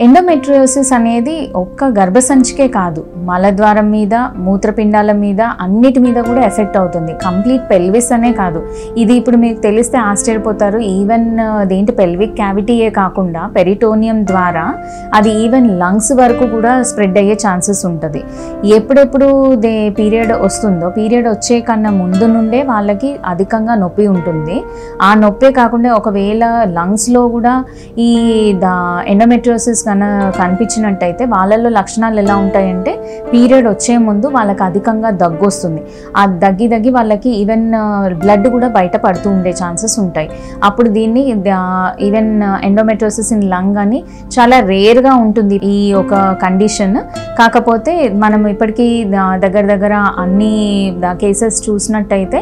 Endometriosis అనేది ఒక్క గర్భసంచికే కాదు, మలద్వారం మీద, మూత్రపిండాల మీద, అన్నిటి మీద కూడా ఎఫెక్ట్ అవుతుంది. కంప్లీట్ పెల్విస్ అనే కాదు. ఇది ఇప్పుడు మీకు తెలిస్తే ఆశ్చర్యపోతారు. ఈవెన్ దేంటి పెల్విక్ క్యావిటీయే కాకుండా పెరిటోనియం ద్వారా అది ఈవెన్ లంగ్స్ వరకు కూడా స్ప్రెడ్ అయ్యే ఛాన్సెస్ ఉంటుంది. ఎప్పుడెప్పుడు పీరియడ్ వస్తుందో, పీరియడ్ వచ్చే కన్నా ముందు నుండే వాళ్ళకి అధికంగా నొప్పి ఉంటుంది. ఆ నొప్పే కాకుండా ఒకవేళ లంగ్స్లో కూడా ఈ ఎండోమెట్రియోసిస్ కనిపించినట్టయితే వాళ్ళల్లో లక్షణాలు ఎలా ఉంటాయంటే, పీరియడ్ వచ్చే ముందు వాళ్ళకి అధికంగా దగ్గు వస్తుంది. ఆ దగ్గి వాళ్ళకి ఈవెన్ బ్లడ్ కూడా బయట పడుతూ ఉండే ఛాన్సెస్ ఉంటాయి. అప్పుడు దీన్ని ఈవెన్ ఎండోమెట్రియోసిస్ ఇన్ లంగ్ అని చాలా రేర్గా ఉంటుంది ఈ ఒక కండిషన్. కాకపోతే మనం ఇప్పటికీ దగ్గర అన్ని కేసెస్ చూసినట్టయితే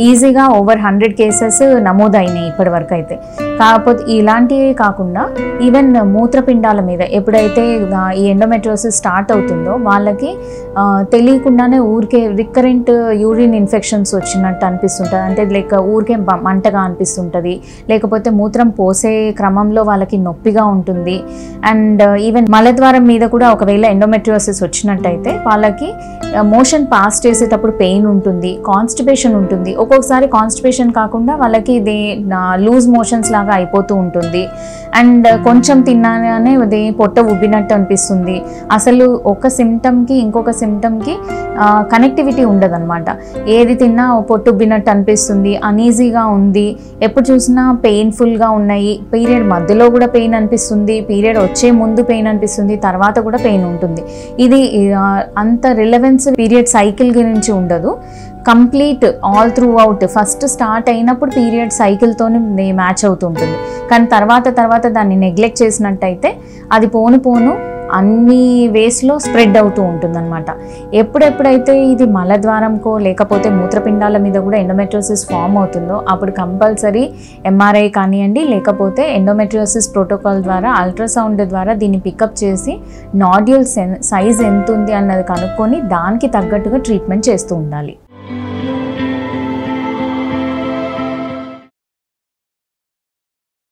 ఈజీగా ఓవర్ 100 కేసెస్ నమోదైనాయి ఇప్పటి వరకు అయితే. కాకపోతే ఇలాంటివి కాకుండా ఈవెన్ మూత్రపిండాల మీద ఎప్పుడైతే ఈ ఎండోమెట్రియోసిస్ స్టార్ట్ అవుతుందో వాళ్ళకి తెలియకుండానే ఊరికే రికరెంట్ యూరిన్ ఇన్ఫెక్షన్స్ వచ్చినట్టు అనిపిస్తుంటుంది. అంటే లైక్ ఊరికే మంటగా అనిపిస్తుంటుంది, లేకపోతే మూత్రం పోసే క్రమంలో వాళ్ళకి నొప్పిగా ఉంటుంది. అండ్ ఈవెన్ మలద్వారం మీద కూడా ఒకవేళ ఎండోమెట్రియోసిస్ వచ్చినట్టయితే వాళ్ళకి మోషన్ పాస్ చేసేటప్పుడు పెయిన్ ఉంటుంది, కాన్స్టిపేషన్ ఉంటుంది. ఒక్కొక్కసారి కాన్స్టిపేషన్ కాకుండా వాళ్ళకి ఇది లూజ్ మోషన్స్ లాగా అయిపోతూ ఉంటుంది. అండ్ కొంచెం తిన్నానే అది పొట్ట ఉబ్బినట్టు అనిపిస్తుంది. అసలు ఒక సిమ్టమ్కి ఇంకొక సిమ్టమ్కి కనెక్టివిటీ ఉండదు అనమాట. ఏది తిన్నా పొట్టు ఉబ్బినట్టు అనిపిస్తుంది, అనీజీగా ఉంది, ఎప్పుడు చూసినా పెయిన్ఫుల్గా ఉన్నాయి. పీరియడ్ మధ్యలో కూడా పెయిన్ అనిపిస్తుంది, పీరియడ్ వచ్చే ముందు పెయిన్ అనిపిస్తుంది, తర్వాత కూడా పెయిన్ ఉంటుంది. ఇది అంత రిలవెన్స్ పీరియడ్ సైకిల్ గురించి ఉండదు. Complete all through out first start అయినప్పుడు పీరియడ్ సైకిల్తోనే మ్యాచ్ అవుతుంటుంది. కానీ తర్వాత దాన్ని నెగ్లెక్ట్ చేసినట్టయితే అది పోను అన్ని వేస్లో స్ప్రెడ్ అవుతూ ఉంటుందన్నమాట. ఎప్పుడైతే ఇది మలద్వారంకో లేకపోతే మూత్రపిండాల మీద కూడా ఎండోమెట్రియోసిస్ ఫామ్ అవుతుందో అప్పుడు కంపల్సరీ ఎంఆర్ఐ కానివ్వండి, లేకపోతే ఎండోమెట్రియోసిస్ ప్రోటోకాల్ ద్వారా అల్ట్రాసౌండ్ ద్వారా దీన్ని పికప్ చేసి నాడ్యూల్ సైజ్ ఎంత ఉంది అన్నది కనుక్కొని దానికి తగ్గట్టుగా ట్రీట్మెంట్ చేస్తూ ఉండాలి.